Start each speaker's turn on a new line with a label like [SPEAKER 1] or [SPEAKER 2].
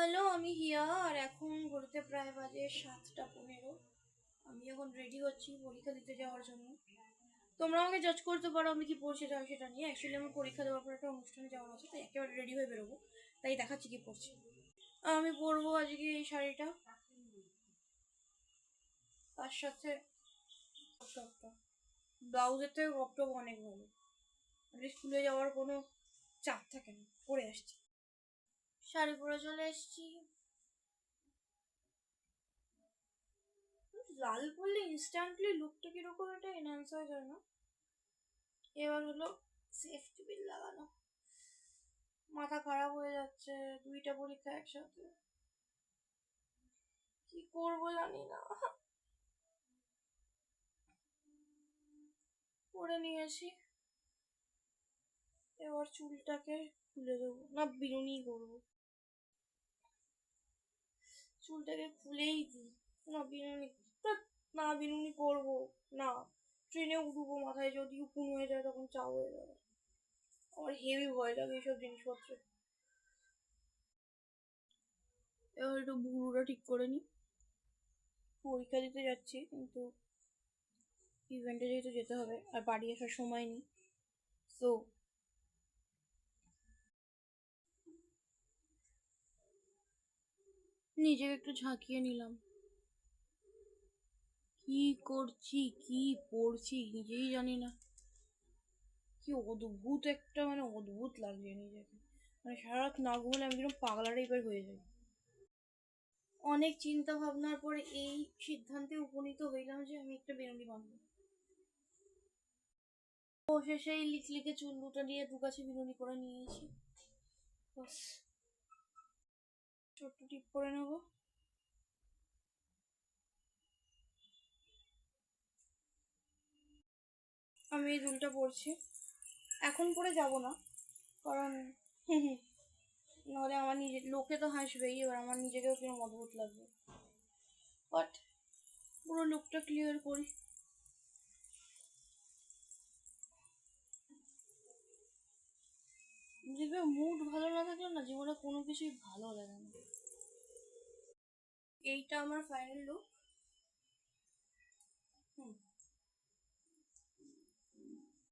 [SPEAKER 1] Hello, আমি হিয়া। আর এখন ঘড়িতে প্রায় বাজে 7টা 15। আমি এখন রেডি হচ্ছি পরীক্ষা দিতে যাওয়ার জন্য। তোমরা আমাকে জাজ করতে পারো আমি কি পড়ছি সেটা নিয়ে। অ্যাকচুয়ালি আমার পরীক্ষা দেওয়ার পর একটা অনুষ্ঠানে যাওয়ার আছে, তাই একেবারে রেডি হয়ে বেরোবো। তাই দেখাচ্ছি কি পড়ছি। আমি পরবো আজকে এই শাড়িটা, তার সাথে টপটা। ব্লাউজের থেকে টপ অনেক ভালো, মানে স্কুলে যাওয়ার কোনো চাপ থাকে না। পরে আসছি, শাড়ি পরে চলে এসছি। লাল পরলে ইনস্ট্যান্টলি লুকটা কিরকম এটা এনহ্যান্স হয়ে যায় না? এবার হলো সেফটি পিন লাগানো। মাথা খারাপ হয়ে যাচ্ছে, দুইটা পরীক্ষা একসাথে, কি করবো জানি না। পরে নিয়েছি, এবার চুলটাকে খুলে দেবো, না বিনুনি করবো। চুলটাকে খুলেই দিই, না বিনুনি, না বিনুনি করবো না। ট্রেনে উঠবো, মাথায় যদি উকুন হয়ে যায় তখন চাও হয়ে যাবে। আমার হেভি ভয় লাগে এইসব জিনিসপত্রে। এবার একটু ভুরুটা ঠিক করে নিই। পরীক্ষা দিতে যাচ্ছি, কিন্তু ইভেন্টে যেহেতু যেতে হবে আর বাড়ি আসার সময় নেই, সো নিজেকে একটু ঝাঁকিয়ে নিলাম। কি করছি কি পড়ছি নিজেই জানি না। কি অদ্ভুত একটা, মানে অদ্ভুত লাগছে নিজেকে। মানে সারা রাত না ঘুমলে আমি কিরকম পাগলা টাইপের হয়ে যাই। অনেক চিন্তা ভাবনার পরে এই সিদ্ধান্তে উপনীত হইলাম যে আমি একটা বেরুনি বানাবো। অবশেষে এই লিখলিকে চুল দুটো দিয়ে দুগাছি বিনুনি করে নিয়েছি। বাস, ছোট্ট টিপ করে নেবো। আমি এই দুলটা পরছি, এখন পরে যাব না, কারণ নাহলে আমার নিজের লোকে তো হাসবেই, এবার আমার নিজেকেও কিরকম অদ্ভুত লাগবে। বাট পুরো লুকটা ক্লিয়ার করি। দেখবে মুড ভালো না থাকলে না জীবনে কোনো কিছুই ভালো লাগে না। এইটা আমার ফাইনাল লুক।